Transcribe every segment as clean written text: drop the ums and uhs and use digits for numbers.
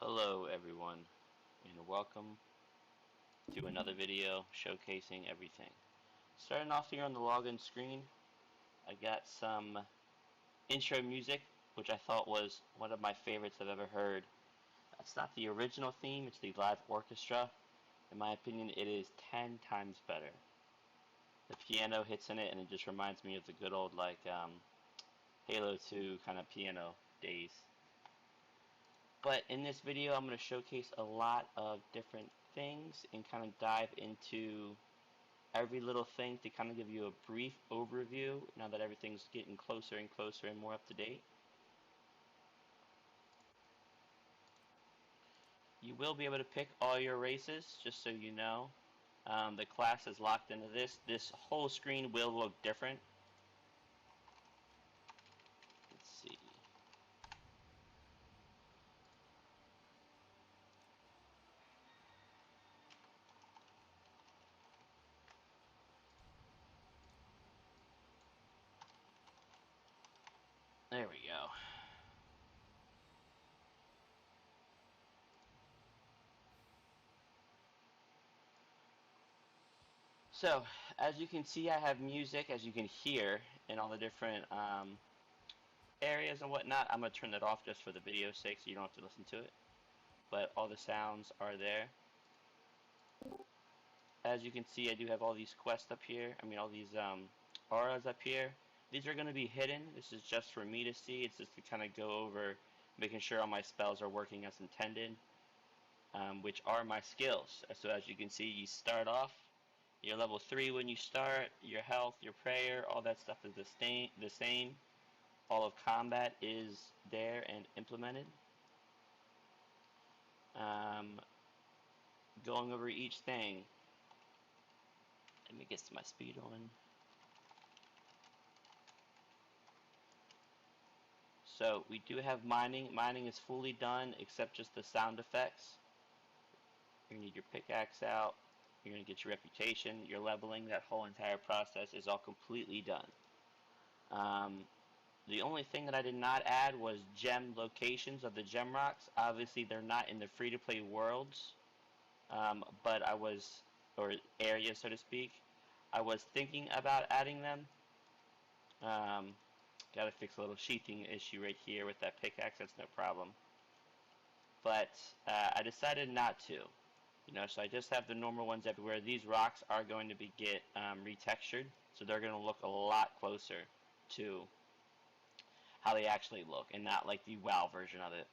Hello everyone, and welcome to another video showcasing everything. Starting off here on the login screen, I got some intro music, which I thought was one of my favorites I've ever heard. It's not the original theme, it's the live orchestra. In my opinion, it is 10 times better. The piano hits in it, and it just reminds me of the good old Halo 2 kind of piano days. But in this video, I'm going to showcase a lot of different things and kind of dive into every little thing to kind of give you a brief overview now that everything's getting closer and closer and more up to date. You will be able to pick all your races, just so you know. The class is locked into this. This whole screen will look different. Let's see. There we go. So, as you can see, I have music, as you can hear, in all the different areas and whatnot. I'm going to turn that off just for the video's sake so you don't have to listen to it. But all the sounds are there. As you can see, I do have all these quests up here. All these auras up here. These are going to be hidden. This is just for me to see. It's just to kind of go over making sure all my spells are working as intended, which are my skills. So as you can see, you start off, you're level 3 when you start. Your health, your prayer, all that stuff is the same. All of combat is there and implemented. Going over each thing. Let me get my speed on. So we do have mining. Mining is fully done except just the sound effects. You're going to need your pickaxe out. You're going to get your reputation. Your leveling. That whole entire process is all completely done. The only thing that I did not add was gem locations of the gem rocks. Obviously they're not in the free-to-play worlds, but I was, or areas so to speak. I was thinking about adding them. Gotta fix a little sheathing issue right here with that pickaxe, that's no problem. But I decided not to. So I just have the normal ones everywhere. These rocks are going to get retextured, so they're going to look a lot closer to how they actually look, and not like the WoW version of it.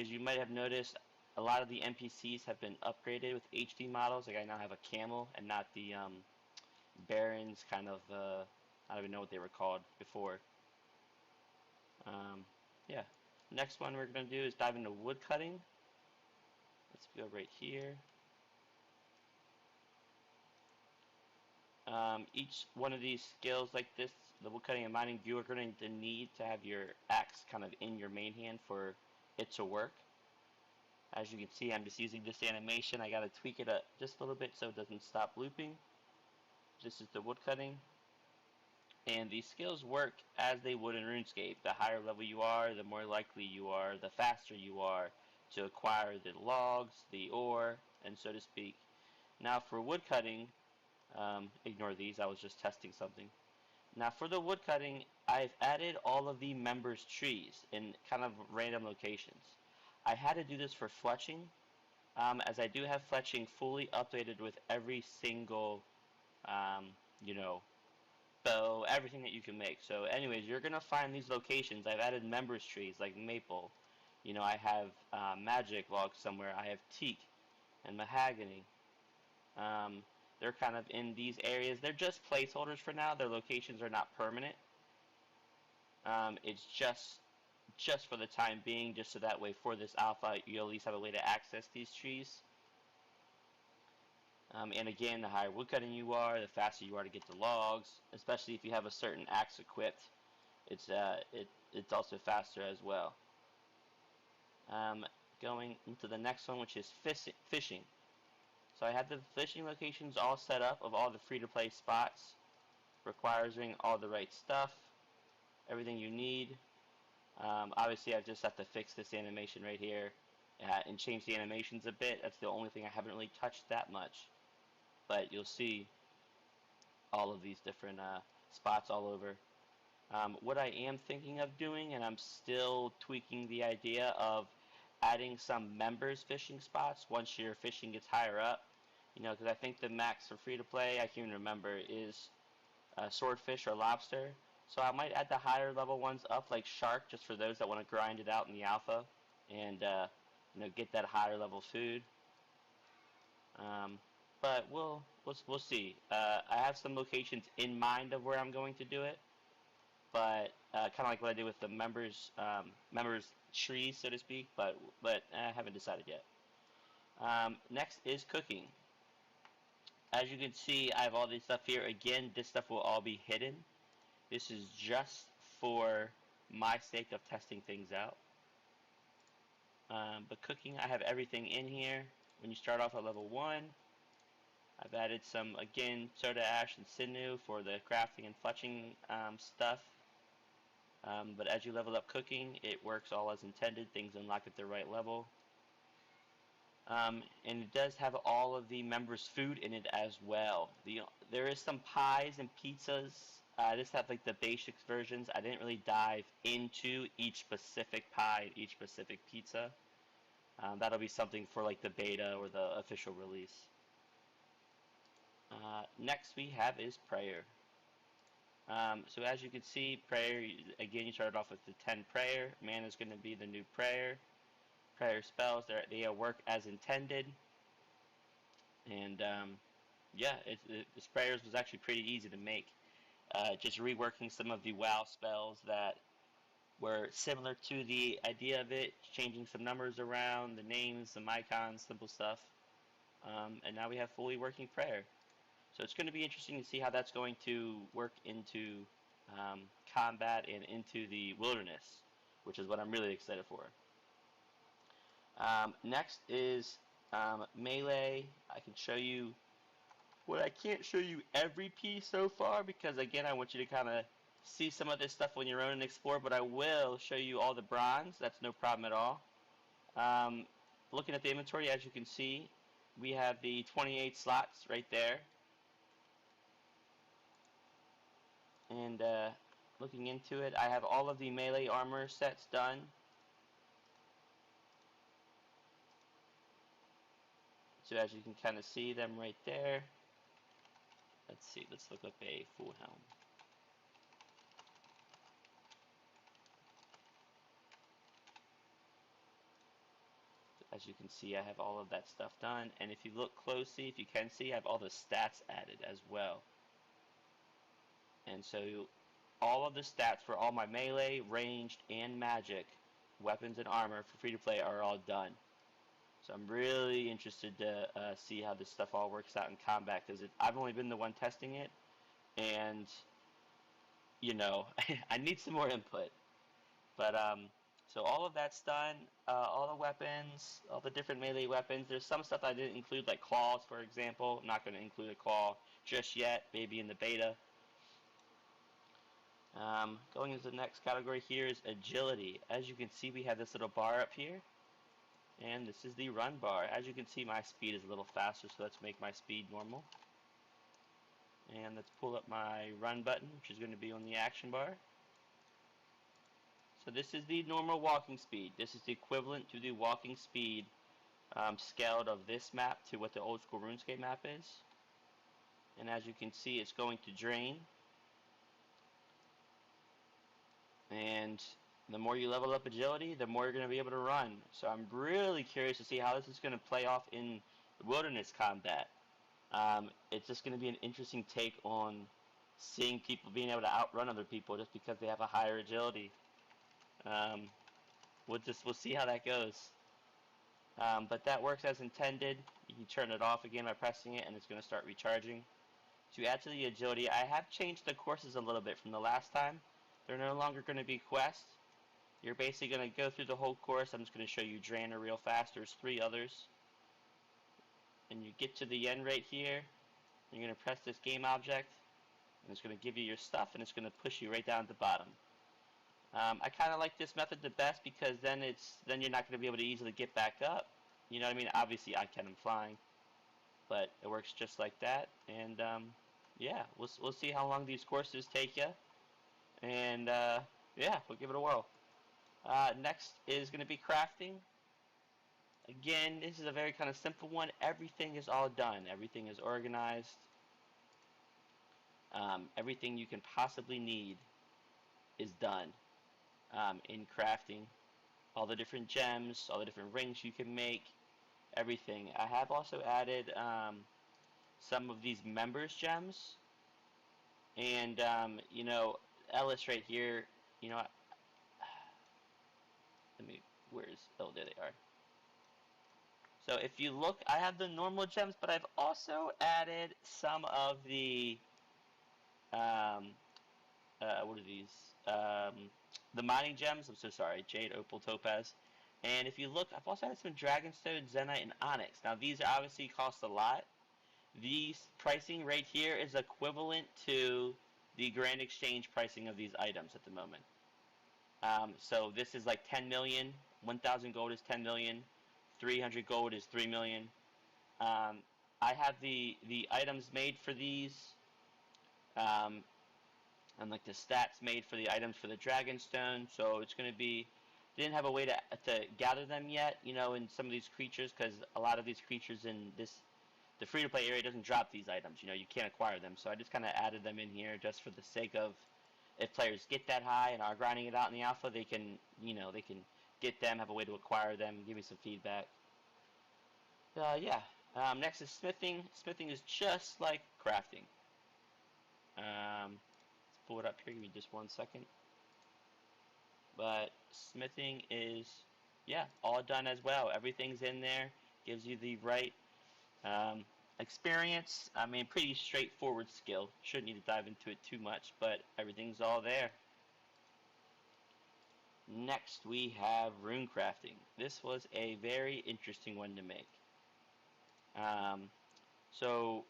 As you might have noticed, a lot of the NPCs have been upgraded with HD models. Like I now have a camel and not the Barons kind of, I don't even know what they were called before. Yeah. Next one we're going to do is dive into wood cutting. Let's go right here. Each one of these skills like this, the wood cutting and mining, you are going to need to have your axe kind of in your main hand for it to work. As you can see, I'm just using this animation. I got to tweak it up just a little bit so it doesn't stop looping. This is the wood cutting. And these skills work as they would in Runescape. The higher level you are, the more likely you are, the faster you are to acquire the logs, the ore, and so to speak. Now for wood cutting, ignore these, I was just testing something. Now for the wood cutting, I've added all of the members' trees in kind of random locations. I had to do this for fletching, as I do have fletching fully updated with every single, bow, everything that you can make. So anyways, you're going to find these locations. I've added members trees like maple. I have magic logs somewhere. I have teak and mahogany. They're kind of in these areas. They're just placeholders for now. Their locations are not permanent. It's just for the time being, just so that way for this alpha you at least have a way to access these trees. And again, the higher woodcutting you are, the faster you are to get the logs, especially if you have a certain axe equipped. It's also faster as well. Going into the next one, which is fishing. So I have the fishing locations all set up of all the free-to-play spots, requiring all the right stuff, everything you need. Obviously, I just have to fix this animation right here and change the animations a bit. That's the only thing I haven't really touched that much. But you'll see all of these different spots all over. What I am thinking of doing, and I'm still tweaking the idea of adding some members fishing spots once your fishing gets higher up. You know, because I think the max for free to play, I can't even remember, is swordfish or lobster. So I might add the higher level ones up, like shark, just for those that want to grind it out in the alpha and you know, get that higher level food. Um, but we'll see. I have some locations in mind of where I'm going to do it, but kind of like what I did with the members trees, so to speak. But I haven't decided yet. Next is cooking. As you can see, I have all this stuff here. Again, this stuff will all be hidden. This is just for my sake of testing things out. But cooking, I have everything in here. When you start off at level 1, I've added some, again, soda ash and sinew for the crafting and fletching stuff. But as you level up cooking, it works all as intended. Things unlock at the right level. And it does have all of the members' food in it as well. There is some pies and pizzas. I just have like the basics versions. I didn't really dive into each specific pie, each specific pizza. That'll be something for like the beta or the official release. Next we have is prayer. So as you can see, prayer, again, you started off with the 10 prayer. Mana is going to be the new prayer. Prayer spells, they work as intended. And yeah, this prayers was actually pretty easy to make. Just reworking some of the WoW spells that were similar to the idea of it, changing some numbers around, the names, some icons, simple stuff. And now we have fully working prayer. So it's going to be interesting to see how that's going to work into combat and into the wilderness, which is what I'm really excited for. Next is melee. I can show you what I can't show you every piece so far because again I want you to kind of see some of this stuff on your own and explore, but I will show you all the bronze. That's no problem at all. Looking at the inventory, as you can see, we have the 28 slots right there. And looking into it, I have all of the melee armor sets done. So as you can kind of see them right there. Let's see, let's look up a full helm. As you can see, I have all of that stuff done. And if you look closely, if you can see, I have all the stats added as well. And so all of the stats for all my melee, ranged, and magic weapons and armor for free to play are all done. So I'm really interested to see how this stuff all works out in combat because I've only been the one testing it, and you know I need some more input. But so all of that's done. All the weapons, all the different melee weapons. There's some stuff I didn't include, like claws, for example. I'm not going to include a claw just yet. Maybe in the beta. Going into the next category here is agility. As you can see, we have this little bar up here. And this is the run bar. As you can see, my speed is a little faster, so let's make my speed normal. And let's pull up my run button, which is going to be on the action bar. So this is the normal walking speed. This is the equivalent to the walking speed scaled of this map to what the old school Runescape map is. And as you can see, it's going to drain. And the more you level up agility, the more you're going to be able to run. So I'm really curious to see how this is going to play off in wilderness combat. It's just going to be an interesting take on seeing people being able to outrun other people just because they have a higher agility. We'll see how that goes. But that works as intended. You can turn it off again by pressing it, and it's going to start recharging. To add to the agility, I have changed the courses a little bit from the last time. They're no longer going to be quests. You're basically going to go through the whole course. I'm just going to show you Drainer real fast. There's 3 others. And you get to the end right here. You're going to press this game object. And it's going to give you your stuff, and it's going to push you right down at the bottom. I kind of like this method the best because then you're not going to be able to easily get back up. You know what I mean? Obviously, I can. I'm flying, but it works just like that. And yeah, we'll see how long these courses take you. And yeah, we'll give it a whirl. Next is going to be crafting. Again, this is a very kind of simple one. Everything is all done. Everything is organized. Everything you can possibly need is done in crafting. All the different gems, all the different rings you can make, everything. I have also added some of these members gems, and you know, Ellis right here. You know, let me. Where's? Oh, there they are. So if you look, I have the normal gems, but I've also added some of the what are these? The mining gems. I'm so sorry, jade, opal, topaz. And if you look, I've also added some dragonstone, zenite, and onyx. Now these obviously cost a lot. These pricing right here is equivalent to the grand exchange pricing of these items at the moment. So this is like 10 million. 1,000 gold is 10 million. 300 gold is 3 million. I have the items made for these. Um, and like the stats made for the items for the Dragonstone. So it's going to be, didn't have a way to gather them yet, you know, in some of these creatures, because a lot of these creatures in the free-to-play area doesn't drop these items. You know, you can't acquire them. So I just kind of added them in here just for the sake of, if players get that high and are grinding it out in the alpha, they can, you know, they can get them, have a way to acquire them, give me some feedback. Yeah. Next is smithing. Smithing is just like crafting. Let's pull it up here. Give me just 1 second. But smithing is, yeah, all done as well. Everything's in there. Gives you the right experience. I mean, pretty straightforward skill. Shouldn't need to dive into it too much, but everything's all there. Next, we have rune crafting. This was a very interesting one to make. So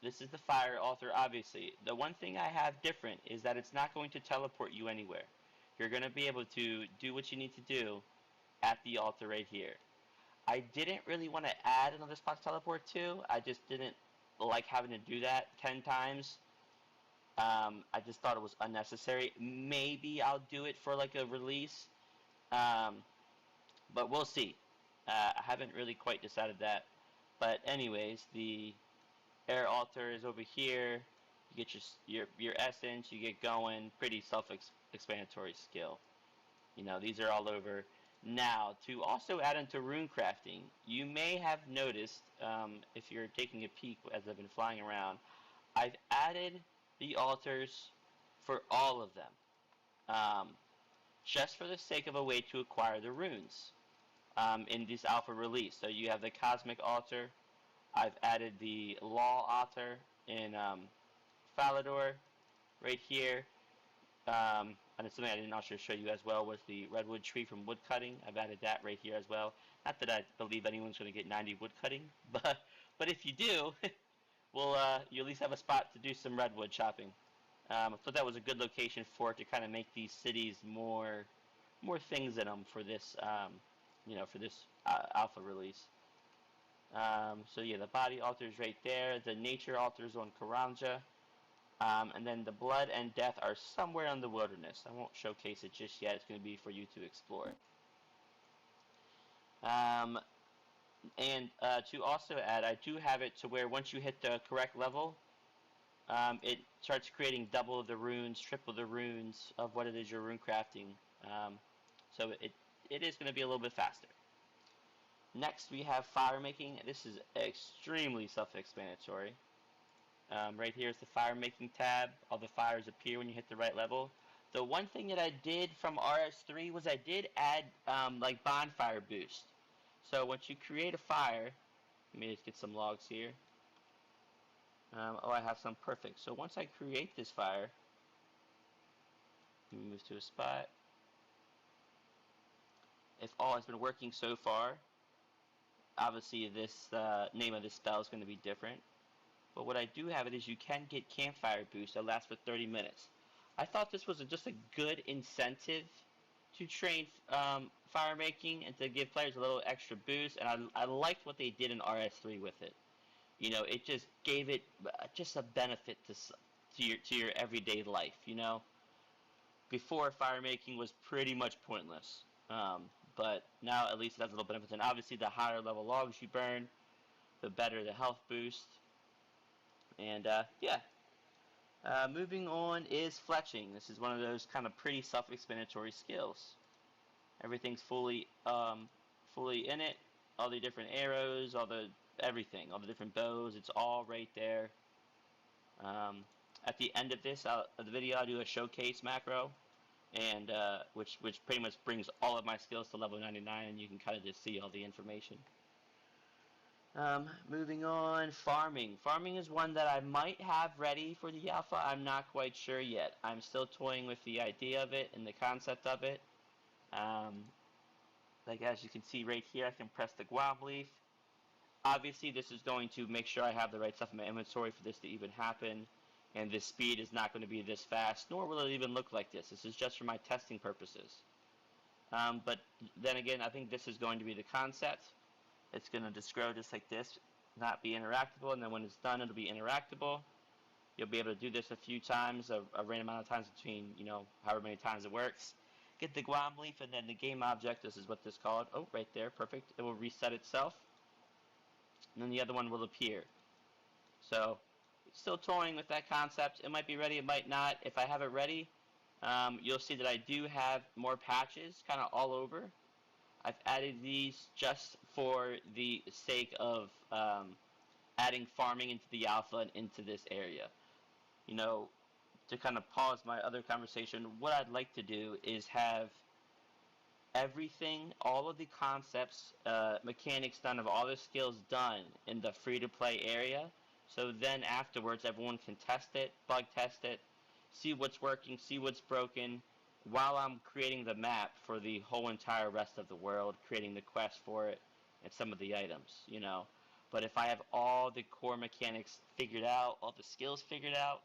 this is the fire altar, obviously. The one thing I have different is that it's not going to teleport you anywhere. You're going to be able to do what you need to do at the altar right here. I didn't really want to add another spot to teleport to. I just didn't like having to do that 10 times. I just thought it was unnecessary. Maybe I'll do it for like a release. But we'll see. I haven't really quite decided that. But anyways, the air altar is over here. You get your essence, you get going. Pretty self-explanatory skill. You know, these are all over. Now, to also add into rune crafting, you may have noticed, if you're taking a peek as I've been flying around, I've added the altars for all of them, just for the sake of a way to acquire the runes in this alpha release. So you have the cosmic altar. I've added the law altar in Falador right here. And it's something I didn't also show you as well was the redwood tree from wood cutting. I've added that right here as well. Not that I believe anyone's going to get 90 wood cutting, but if you do, well, you at least have a spot to do some redwood chopping. I thought that was a good location for it to kind of make these cities more things in them for this, you know, for this alpha release. So yeah, the body altar is right there. The nature altar is on Karanja. And then the blood and death are somewhere in the wilderness. I won't showcase it just yet. It's going to be for you to explore. And to also add, I do have it to where once you hit the correct level, it starts creating double the runes, triple the runes of what it is you're rune crafting. So it is going to be a little bit faster. Next, we have fire making. This is extremely self-explanatory. Right here is the fire making tab. All the fires appear when you hit the right level. The one thing that I did from RS3 was I did add like bonfire boost. So once you create a fire, let me just get some logs here. Oh, I have some perfect. So once I create this fire, let me move to a spot. If all has been working so far, obviously this name of this spell is going to be different. But what I do have it is you can get campfire boost that lasts for 30 minutes. I thought this was just a good incentive to train fire making and to give players a little extra boost, and I liked what they did in RS3 with it. You know, it just gave it just a benefit to your everyday life. You know, before fire making was pretty much pointless, but now at least it has a little benefit. And obviously, the higher level logs you burn, the better the health boost. And yeah, moving on is fletching. This is one of those kind of pretty self-explanatory skills. Everything's fully in it. All the different arrows, everything, all the different bows. It's all right there. At the end of the video, I'll do a showcase macro, and which pretty much brings all of my skills to level 99, and you can kind of just see all the information. Moving on, farming. Farming is one that I might have ready for the alpha. I'm not quite sure yet. I'm still toying with the idea of it and the concept of it. Like as you can see right here, I can press the guam leaf. Obviously, this is going to make sure I have the right stuff in my inventory for this to even happen. And this speed is not going to be this fast, nor will it even look like this. This is just for my testing purposes. But then again, I think this is going to be the concept. It's going to just grow just like this, not be interactable, and then when it's done, it'll be interactable. You'll be able to do this a few times, a random amount of times between, you know, however many times it works. Get the guam leaf, and then the game object, this is what this is called. Oh, right there, perfect. It will reset itself, and then the other one will appear. So, still toying with that concept. It might be ready, it might not. If I have it ready, you'll see that I do have more patches kind of all over. I've added these just for the sake of adding farming into the alpha and into this area. You know, to kind of pause my other conversation, what I'd like to do is have everything, all of the concepts, mechanics done, of all the skills done in the free-to-play area. So then afterwards, everyone can test it, bug test it, see what's working, see what's broken, while I'm creating the map for the whole entire rest of the world, creating the quest for it, and some of the items, you know. But if I have all the core mechanics figured out, all the skills figured out,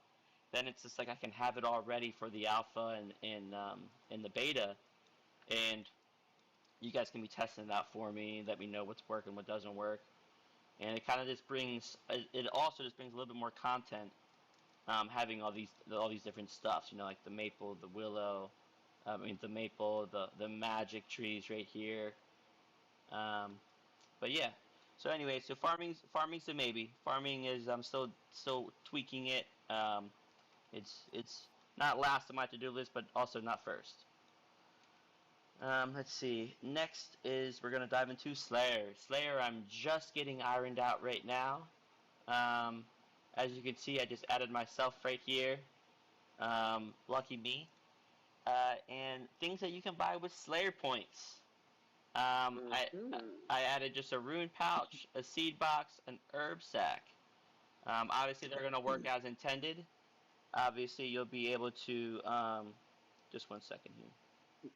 then it's just like I can have it all ready for the alpha and in the beta, and you guys can be testing it out for me, let me know what's working, what doesn't work, and it kind of just brings, it also just brings a little bit more content, having all these different stuffs, you know, like the maple, the willow, the maple, the magic trees right here. But yeah. So anyway, so farming's a maybe. Farming is I'm still tweaking it. It's not last on my to-do list, but also not first. Let's see. Next is we're gonna dive into Slayer. Slayer, I'm just getting ironed out right now. As you can see, I just added myself right here. Lucky me. And things that you can buy with Slayer points. I added just a rune pouch, a seed box, an herb sack. Obviously, they're going to work as intended. Obviously, you'll be able to. Just 1 second here.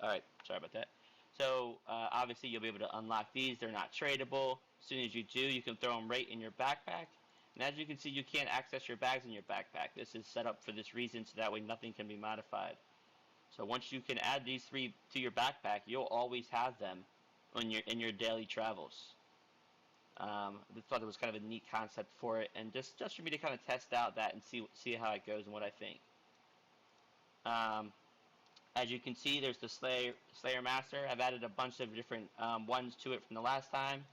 Alright, sorry about that. So, obviously, you'll be able to unlock these. They're not tradable. As soon as you do, you can throw them right in your backpack. And as you can see, you can't access your bags in your backpack. This is set up for this reason, so that way nothing can be modified. So once you can add these 3 to your backpack, you'll always have them in your daily travels. I thought it was kind of a neat concept for it, and just for me to kind of test out that and see how it goes and what I think. As you can see, there's the Slayer Master. I've added a bunch of different ones to it from the last time.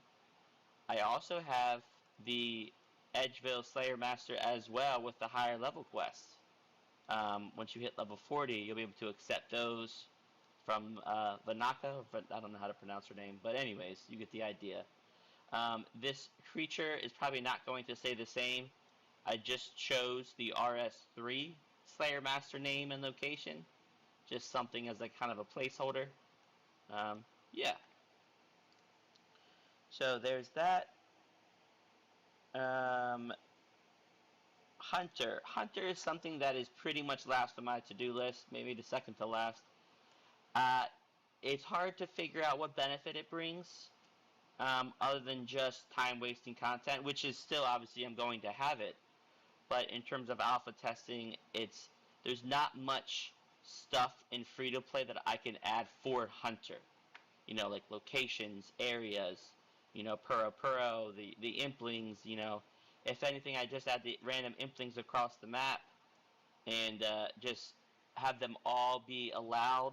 I also have the Edgeville Slayer Master as well with the higher level quests. Once you hit level 40, you'll be able to accept those from Vanaka. I don't know how to pronounce her name, but anyways, you get the idea. This creature is probably not going to stay the same. I just chose the RS3 Slayer Master name and location. Just something as like kind of a placeholder. Yeah. So there's that. Hunter. Hunter is something that is pretty much last on my to-do list, maybe the second to last. It's hard to figure out what benefit it brings, other than just time-wasting content, which is still, obviously, I'm going to have it. but in terms of alpha testing, there's not much stuff in free to play that I can add for Hunter. You know, like locations, areas, you know, Puro, the implings, you know. If anything, I just add the random implings across the map and just have them all be allowed,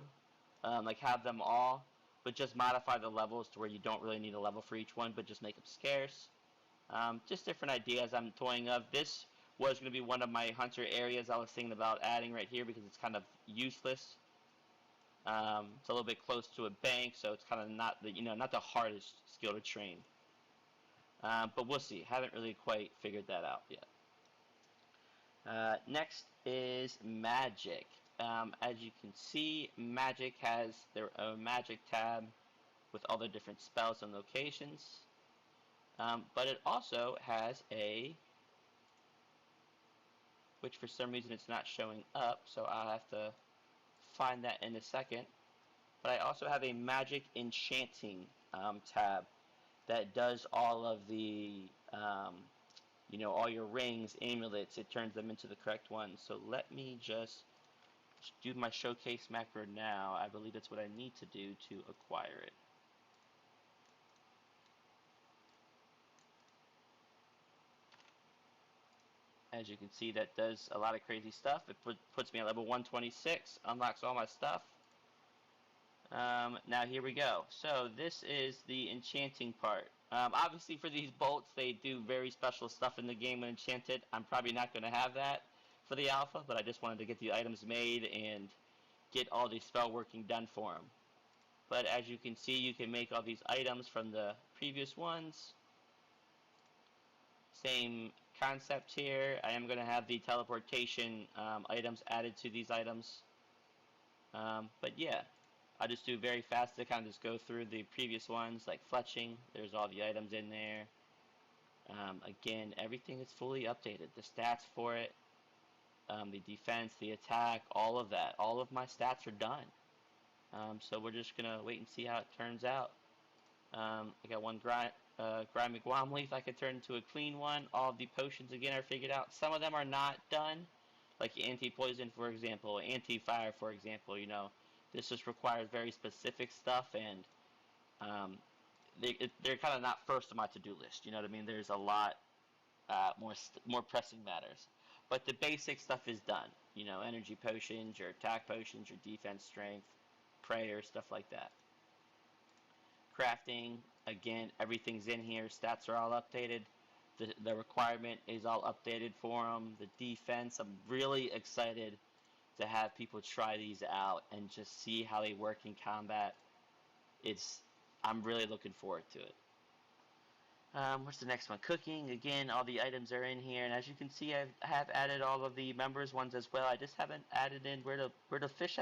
like have them all, but just modify the levels to where you don't really need a level for each one, but just make them scarce. Just different ideas I'm toying of. This was going to be one of my hunter areas I was thinking about adding right here because it's kind of useless. It's a little bit close to a bank, so it's kind of not the not the hardest skill to train. But we'll see. Haven't really quite figured that out yet. Next is magic. As you can see, magic has their own magic tab with all the different spells and locations. But it also has which for some reason it's not showing up, so I'll have to find that in a second. But I also have a magic enchanting tab that does all of the, all your rings, amulets, it turns them into the correct ones. So let me just do my showcase macro now. I believe that's what I need to do to acquire it. As you can see, that does a lot of crazy stuff. It puts me at level 126, unlocks all my stuff. Now here we go. So this is the enchanting part. Obviously for these bolts, they do very special stuff in the game when enchanted. I'm probably not going to have that for the alpha, but I just wanted to get the items made and get all the spell working done for them. But as you can see, you can make all these items from the previous ones. Same concept here. I am going to have the teleportation items added to these items. But yeah, I'll just do very fast to kind of just go through the previous ones, like fletching. There's all the items in there. Again, everything is fully updated. The stats for it, the defense, the attack, all of that. All of my stats are done. So we're just going to wait and see how it turns out. I got one grimy guam leaf I could turn into a clean one. All of the potions again are figured out. Some of them are not done, like anti-poison, for example, anti-fire, for example. You know, this just requires very specific stuff, and they're kind of not first on my to-do list. You know what I mean? There's a lot more pressing matters, but the basic stuff is done. You know, energy potions, your attack potions, your defense strength, prayer, stuff like that. Crafting, again, everything's in here. Stats are all updated. The requirement is all updated for them. The defense, I'm really excited to have people try these out and just see how they work in combat. I'm really looking forward to it. What's the next one? Cooking. Again, all the items are in here, and as you can see, I have added all of the members ones as well. I just haven't added in where to fish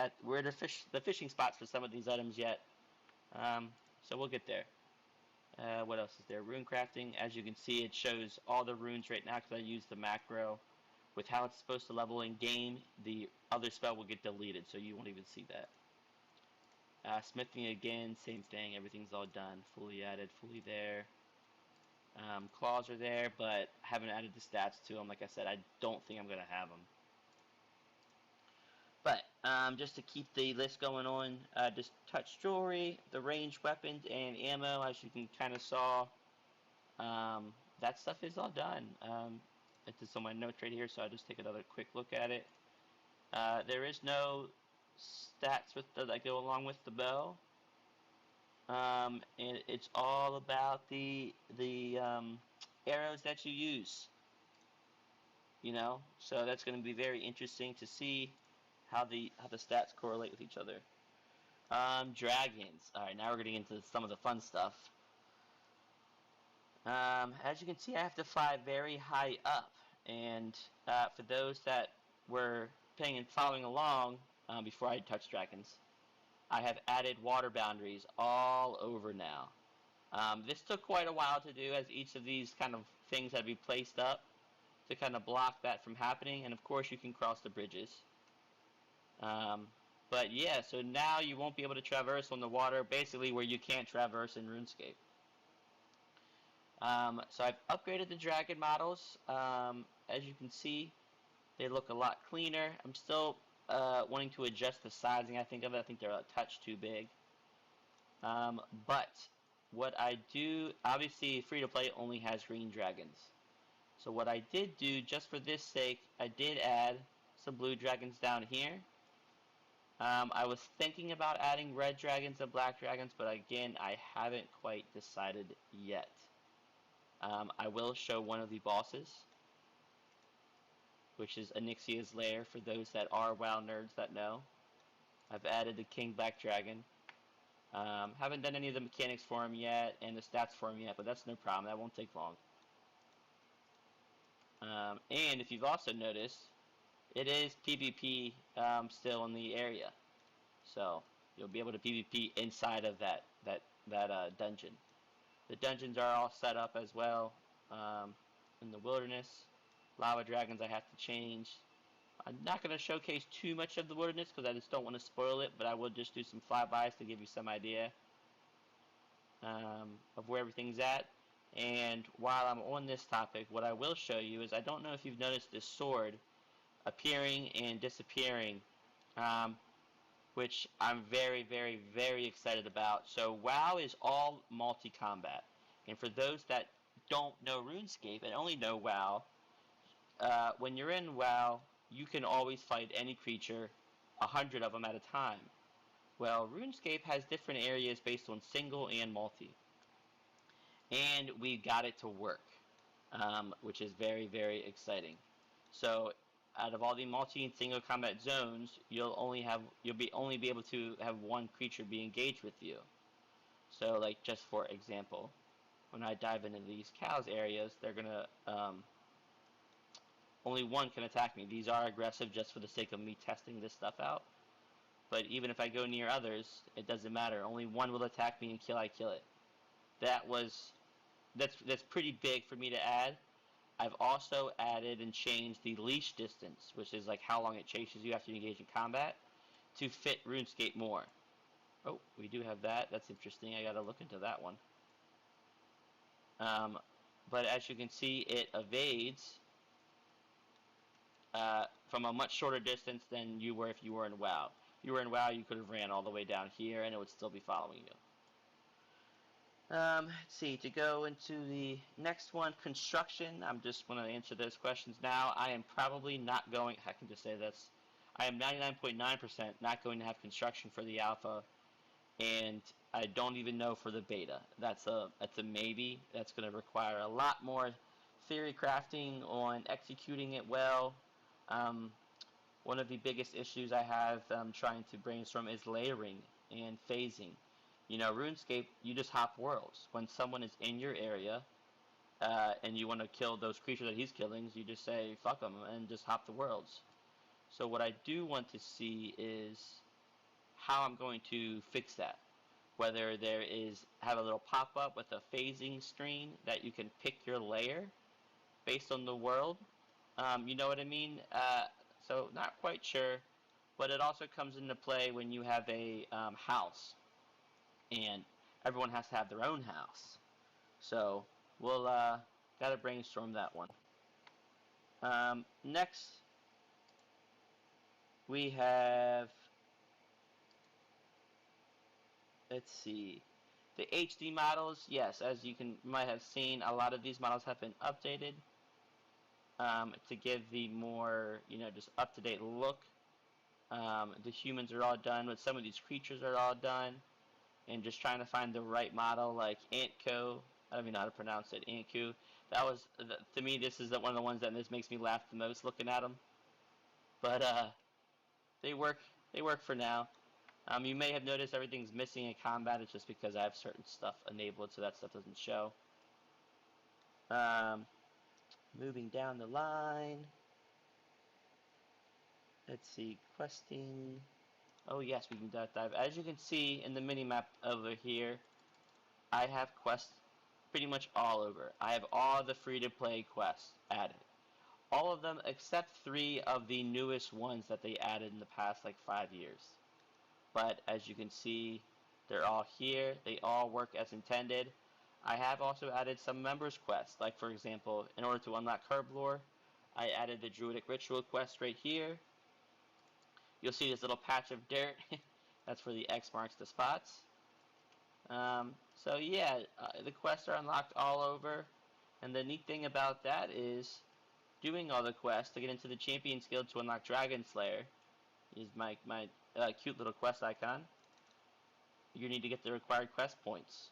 the fishing spots for some of these items yet. So we'll get there. What else is there? Rune crafting. As you can see, it shows all the runes right now because I used the macro. With how it's supposed to level in game, the other spell will get deleted, so you won't even see that. Smithing again, same thing. Everything's all done, fully added, fully there. Claws are there, but haven't added the stats to them. Like I said, I don't think I'm going to have them. But just to keep the list going on, just touch jewelry, the ranged weapons and ammo, as you can kind of saw. That stuff is all done. It's just on my notes right here, so I'll just take another quick look at it. There is no stats that go along with the bow. And it's all about the arrows that you use. You know, so that's going to be very interesting to see how the stats correlate with each other. Dragons. All right, now we're getting into some of the fun stuff. As you can see, I have to fly very high up, and for those that were paying and following along before I touched dragons, I have added water boundaries all over now. This took quite a while to do, as each of these kind of things had to be placed up to kind of block that from happening, and of course you can cross the bridges. But yeah, so now you won't be able to traverse on the water, basically where you can't traverse in RuneScape. So I've upgraded the dragon models. As you can see, they look a lot cleaner. I'm still wanting to adjust the sizing, I think, of it. I think they're a touch too big. But what I do, obviously free-to-play only has green dragons. So what I did do, just for this sake, I did add some blue dragons down here. I was thinking about adding red dragons and black dragons, but again, I haven't quite decided yet. I will show one of the bosses, which is Onyxia's Lair, for those that are WoW nerds that know. I've added the King Black Dragon. Haven't done any of the mechanics for him yet, and the stats for him yet, but that's no problem. That won't take long. And if you've also noticed, it is PvP still in the area, so you'll be able to PvP inside of that dungeon. The dungeons are all set up as well in the wilderness. Lava dragons I have to change. I'm not going to showcase too much of the wilderness because I just don't want to spoil it, but I will just do some flybys to give you some idea of where everything's at. And while I'm on this topic, what I will show you is, I don't know if you've noticed this sword appearing and disappearing, which I'm very, very, very excited about. So WoW is all multi-combat. And for those that don't know RuneScape and only know WoW, when you're in WoW, you can always fight any creature, 100 of them at a time. Well, RuneScape has different areas based on single and multi. And we got it to work, which is very, very exciting. So out of all the multi and single combat zones, you'll only be able to have one creature be engaged with you. So, like, just for example, when I dive into these cows areas, they're gonna only one can attack me. These are aggressive just for the sake of me testing this stuff out. But even if I go near others, it doesn't matter. Only one will attack me until I kill it. That's pretty big for me to add. I've also added and changed the leash distance, which is like how long it chases you after you engage in combat, to fit RuneScape more. Oh, we do have that. That's interesting. I gotta look into that one. But as you can see, it evades from a much shorter distance than you were if you were in WoW. If you were in WoW, you could have ran all the way down here and it would still be following you. Let's see, to go into the next one, construction. I'm just going to answer those questions now. I am probably not going, I can just say this, I am 99.9% not going to have construction for the alpha, and I don't even know for the beta. That's a maybe. That's going to require a lot more theory crafting on executing it well. One of the biggest issues I have trying to brainstorm is layering and phasing. You know, RuneScape, you just hop worlds. When someone is in your area and you want to kill those creatures that he's killing, you just say, fuck them, and just hop the worlds. So what I do want to see is how I'm going to fix that. Whether there is, have a little pop-up with a phasing screen that you can pick your layer based on the world. You know what I mean? So not quite sure. But it also comes into play when you have a house. And everyone has to have their own house. So we'll gotta brainstorm that one. Next, we have, let's see, the HD models. Yes, as you might have seen, a lot of these models have been updated to give the more, just up-to-date look. The humans are all done, but some of these creatures are all done. And just trying to find the right model, like Antco. I don't even know how to pronounce it. Antco. That was, to me, this is one of the ones that this makes me laugh the most looking at them. But they work. They work for now. You may have noticed everything's missing in combat. It's just because I have certain stuff enabled, so that stuff doesn't show. Moving down the line. Let's see, questing. Oh yes, we can dive. As you can see in the mini-map over here, I have quests pretty much all over. I have all the free-to-play quests added. All of them except 3 of the newest ones that they added in the past like 5 years. But as you can see, they're all here. They all work as intended. I have also added some members quests, like for example, in order to unlock Herblore, I added the Druidic Ritual quest right here. You'll see this little patch of dirt. That's where the X marks the spots. So yeah, the quests are unlocked all over, and the neat thing about that is doing all the quests to get into the Champions Guild to unlock Dragon Slayer is my cute little quest icon. You need to get the required quest points.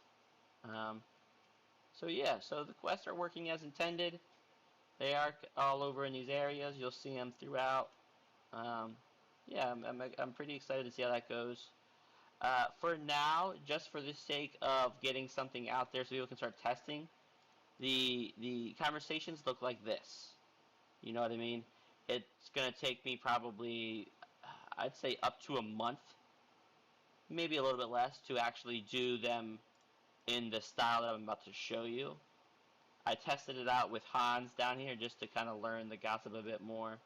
So yeah, so the quests are working as intended. They are all over in these areas. You'll see them throughout. Yeah, I'm pretty excited to see how that goes. For now, just for the sake of getting something out there so people can start testing, the conversations look like this. You know what I mean? It's gonna take me probably, I'd say up to a month, maybe a little bit less, to actually do them in the style that I'm about to show you. I tested it out with Hans down here just to kind of learn the gossip a bit more.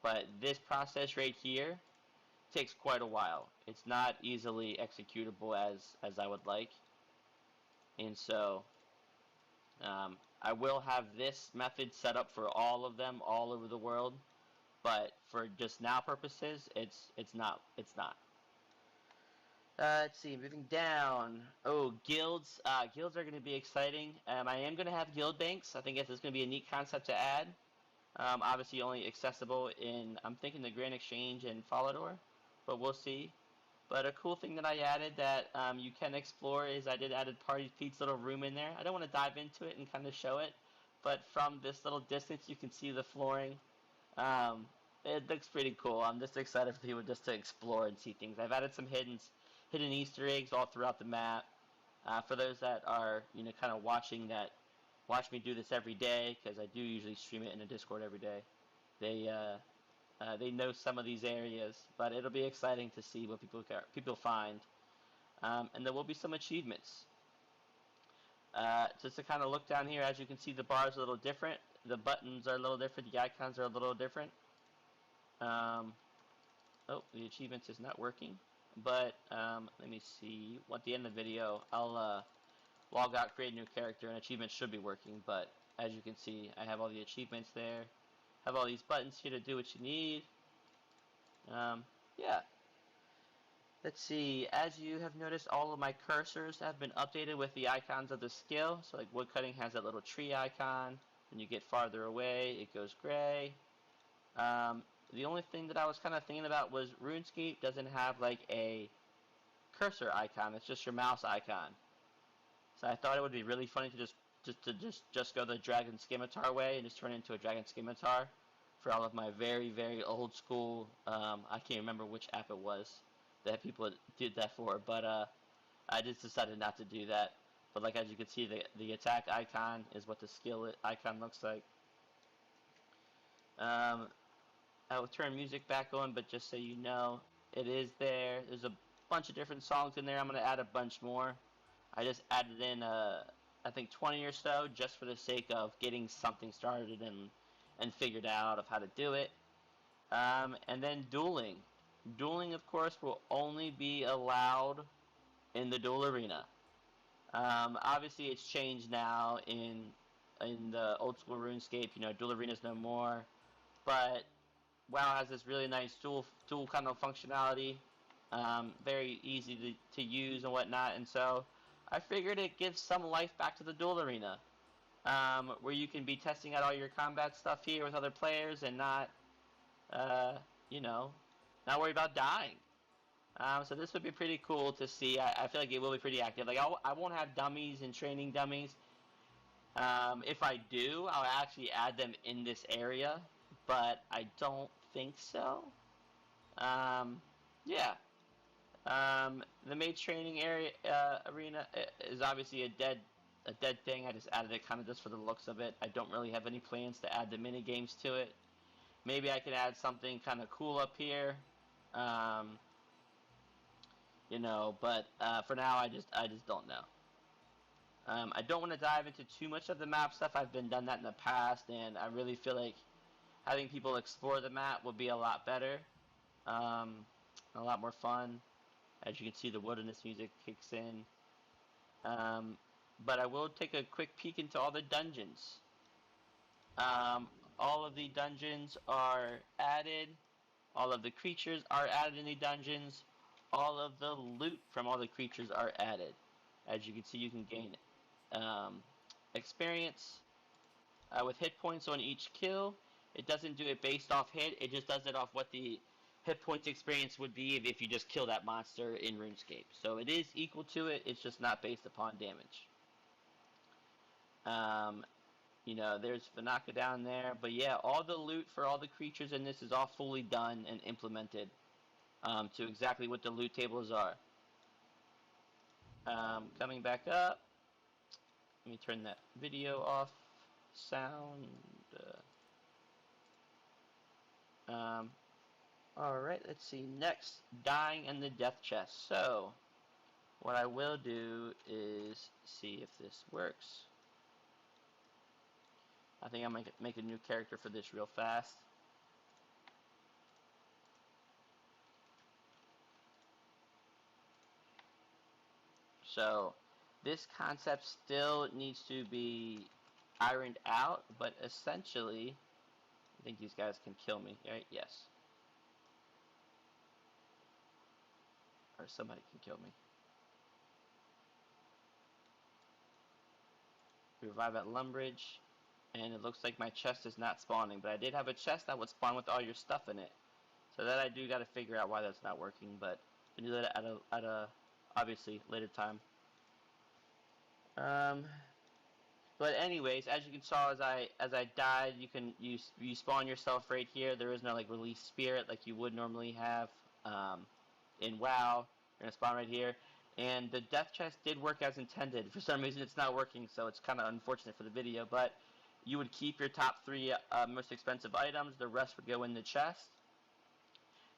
But this process right here takes quite a while. It's not easily executable as I would like. And so I will have this method set up for all of them all over the world. But for just now purposes, it's not. Let's see, moving down. Oh, guilds. Guilds are going to be exciting. I am going to have guild banks. I think this is going to be a neat concept to add. Obviously, only accessible in, I'm thinking, the Grand Exchange and Falador, but we'll see. But a cool thing that I added that you can explore is I did added Party Pete's little room in there. I don't want to dive into it and kind of show it, but from this little distance, you can see the flooring. Um, it looks pretty cool. I'm just excited for people just to explore and see things. I've added some hidden Easter eggs all throughout the map. For those that are, kind of watch me do this every day, because I do usually stream it in a Discord every day. They know some of these areas, but it'll be exciting to see what people find. And there will be some achievements. Just to kind of look down here, as you can see, the bars are a little different. The buttons are a little different. The icons are a little different. Oh, the achievements is not working. But let me see. At the end of the video, I'll log out, create a new character, and achievements should be working. But as you can see, I have all the achievements there. Have all these buttons here to do what you need. Yeah. Let's see. As you have noticed, all of my cursors have been updated with the icons of the skill. So like woodcutting has that little tree icon. When you get farther away, it goes gray. The only thing that I was kind of thinking about was RuneScape doesn't have like a cursor icon. It's just your mouse icon. So I thought it would be really funny to just go the dragon scimitar way and just turn it into a dragon scimitar for all of my very, very old school, I can't remember which app it was that people did that for, but I just decided not to do that. But like as you can see, the attack icon is what the skill icon looks like. I will turn music back on, but just so you know, it is there. There's a bunch of different songs in there. I'm going to add a bunch more. I just added in, I think 20 or so, just for the sake of getting something started and figured out of how to do it. And then dueling. Dueling, of course, will only be allowed in the duel arena. Obviously, it's changed now in the old school RuneScape. Duel arenas no more. But WoW has this really nice dual kind of functionality, very easy to use and whatnot. And so I figured it gives some life back to the duel arena, where you can be testing out all your combat stuff here with other players and not, not worry about dying. So this would be pretty cool to see. I feel like it will be pretty active. Like I won't have dummies and training dummies. If I do, I'll actually add them in this area, but I don't think so. Yeah. The mage training area arena is obviously a dead thing. I just added it kind of just for the looks of it. I don't really have any plans to add the mini games to it. Maybe I can add something kind of cool up here. But for now I just don't know. I don't want to dive into too much of the map stuff. I've done that in the past, and I really feel like having people explore the map would be a lot better, a lot more fun. As you can see, the wilderness music kicks in. but I will take a quick peek into all the dungeons. Um, all of the dungeons are added. All of the creatures are added in the dungeons. All of the loot from all the creatures are added. As you can see, you can gain um, experience with hit points on each kill. It doesn't do it based off hit. It just does it off what the hit points experience would be if you just kill that monster in RuneScape. So it is equal to it. It's just not based upon damage. You know, there's Vanaka down there. But yeah, all the loot for all the creatures in this is all fully done and implemented to exactly what the loot tables are. Coming back up, let me turn that video off. Sound. Alright, let's see. Next, dying in the death chest. So, what I will do is see if this works. I think I'm going to make a new character for this real fast. So, this concept still needs to be ironed out, but essentially, I think these guys can kill me, right? Yes. Or somebody can kill me. Revive at Lumbridge. And it looks like my chest is not spawning, but I did have a chest that would spawn with all your stuff in it. So that I do got to figure out why that's not working, but we can do that at a obviously later time. But anyways, as you can saw, as I died, you spawn yourself right here. There is no like release spirit like you would normally have in WoW. You're gonna spawn right here, and the death chest did work as intended. For some reason, it's not working, so it's kind of unfortunate for the video. But you would keep your top 3 most expensive items. The rest would go in the chest,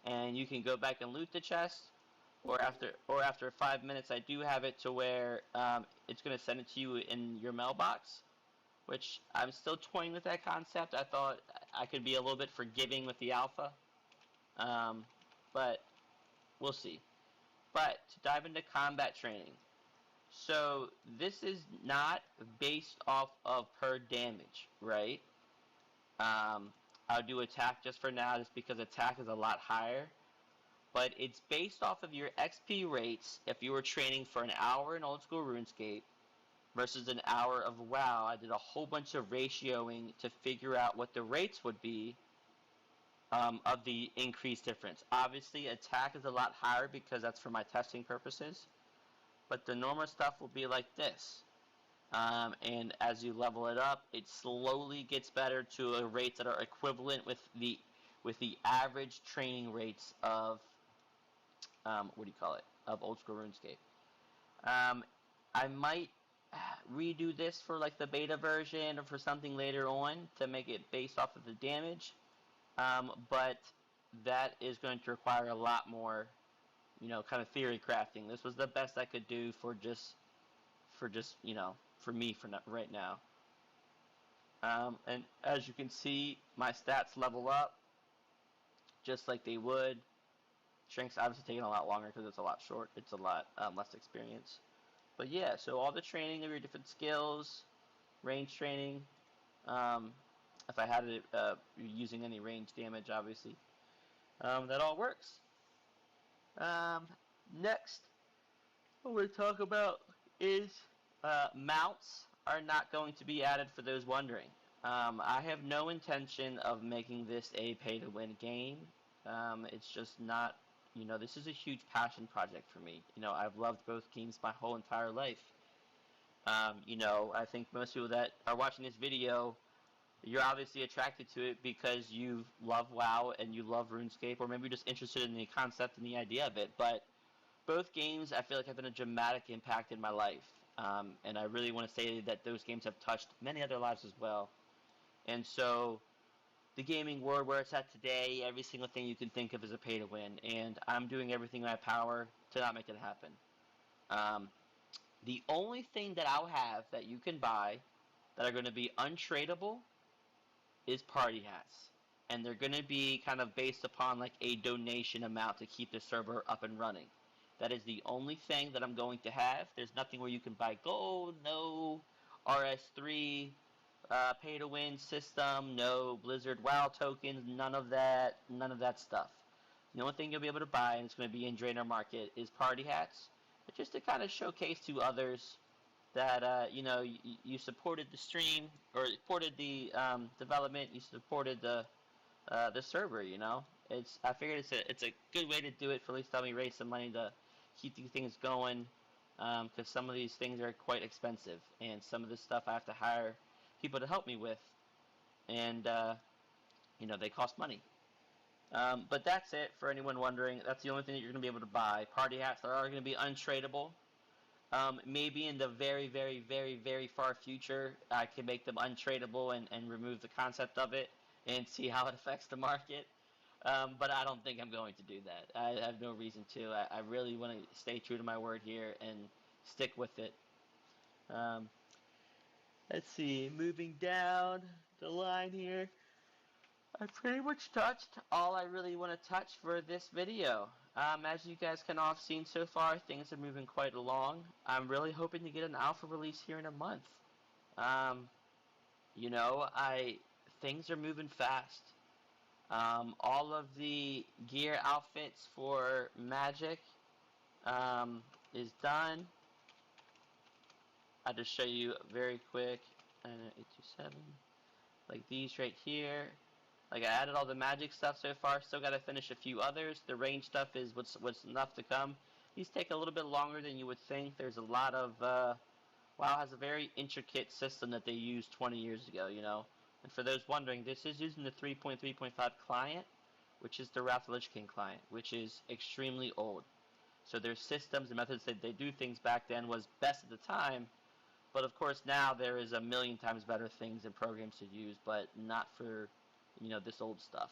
and you can go back and loot the chest. Or after 5 minutes, I do have it to where it's going to send it to you in your mailbox, which I'm still toying with that concept. I thought I could be a little bit forgiving with the alpha, but we'll see. But to dive into combat training, so this is not based off of per damage, right? I'll do attack just for now, just because attack is a lot higher. But it's based off of your XP rates if you were training for an hour in old school RuneScape versus an hour of WoW. I did a whole bunch of ratioing to figure out what the rates would be of the increased difference. Obviously, attack is a lot higher because that's for my testing purposes. But the normal stuff will be like this. And as you level it up, it slowly gets better to a rates that are equivalent with the average training rates of what do you call it? Of old school RuneScape. I might redo this for like the beta version or for something later on to make it based off of the damage. But that is going to require a lot more, you know, kind of theory crafting. This was the best I could do for just you know, for me for right now. And as you can see, my stats level up just like they would. Shrink's obviously taking a lot longer because it's a lot short. It's a lot less experience. But yeah, so all the training of your different skills, range training. If I had it using any range damage, obviously, that all works. Next, what we're talk about is mounts are not going to be added for those wondering. I have no intention of making this a pay-to-win game. It's just not, you know, this is a huge passion project for me. You know, I've loved both games my whole entire life. You know, I think most people that are watching this video, you're obviously attracted to it because you love WoW and you love RuneScape, or maybe you're just interested in the concept and the idea of it. But both games, I feel like, have been a dramatic impact in my life. And I really want to say that those games have touched many other lives as well. And so, the gaming world where it's at today, every single thing you can think of is a pay to win. And I'm doing everything in my power to not make it happen. The only thing that I'll have that you can buy that are going to be untradeable is party hats. And they're going to be kind of based upon like a donation amount to keep the server up and running. That is the only thing that I'm going to have. There's nothing where you can buy gold, no RS3 pay to win system, no Blizzard WoW tokens, none of that stuff. The only thing you'll be able to buy, and it's going to be in Draenor Market, is party hats, but just to kind of showcase to others that you supported the stream or supported the development, you supported the server. I figured it's a good way to do it, for at least help me raise some money to keep these things going, because some of these things are quite expensive, and some of this stuff I have to hire people to help me with, and they cost money. But that's it, for anyone wondering. That's the only thing that you're going to be able to buy. Party hats that are going to be untradeable. Maybe in the very, very, very, very far future, I can make them untradeable and remove the concept of it and see how it affects the market. But I don't think I'm going to do that. I have no reason to. I really want to stay true to my word here and stick with it. Let's see, moving down the line here. I pretty much touched all I really want to touch for this video. As you guys can all have seen so far, things are moving quite along. I'm really hoping to get an alpha release here in a month. Things are moving fast. All of the gear outfits for Magic is done. I'll just show you very quick. 827. Like these right here. Like, I added all the Magic stuff so far. Still got to finish a few others. The range stuff is what's enough to come. These take a little bit longer than you would think. There's a lot of WoW has a very intricate system that they used 20 years ago. And for those wondering, this is using the 3.3.5 client, which is the Wrath of the Lich King client, which is extremely old. So their systems and methods that they do things back then was best at the time, but of course now there is a million times better things and programs to use, but not for this old stuff.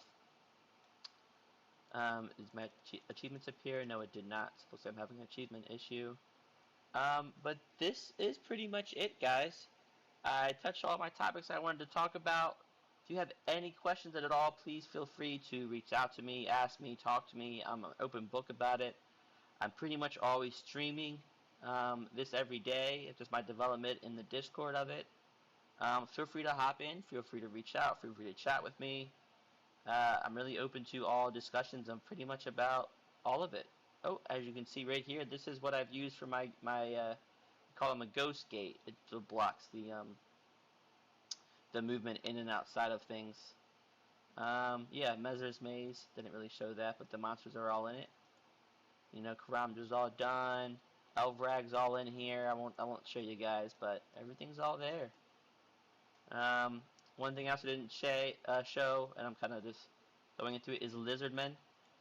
Is my achievements appear? No, it did not. Suppose I'm having an achievement issue. But this is pretty much it, guys. I touched all my topics I wanted to talk about. If you have any questions at all, please feel free to reach out to me, ask me, talk to me. I'm an open book about it. I'm pretty much always streaming this every day. It's just my development in the Discord of it. Feel free to hop in. Feel free to reach out. Feel free to chat with me. I'm really open to all discussions on pretty much about all of it. Oh, as you can see right here, this is what I've used for my call them a ghost gate. It blocks the movement in and outside of things. Yeah, Mezer's Maze didn't really show that, but the monsters are all in it. Karamja's all done. Elvrag's all in here. I won't show you guys, but everything's all there. One thing else I didn't show, and I'm kind of just going into it, is Lizardmen.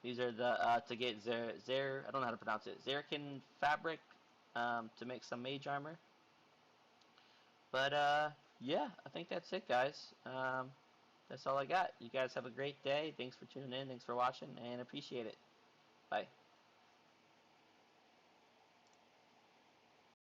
These are the to get I don't know how to pronounce it. Zerkin fabric to make some mage armor. But yeah, I think that's it, guys. That's all I got. You guys have a great day. Thanks for tuning in. Thanks for watching, and appreciate it. Bye.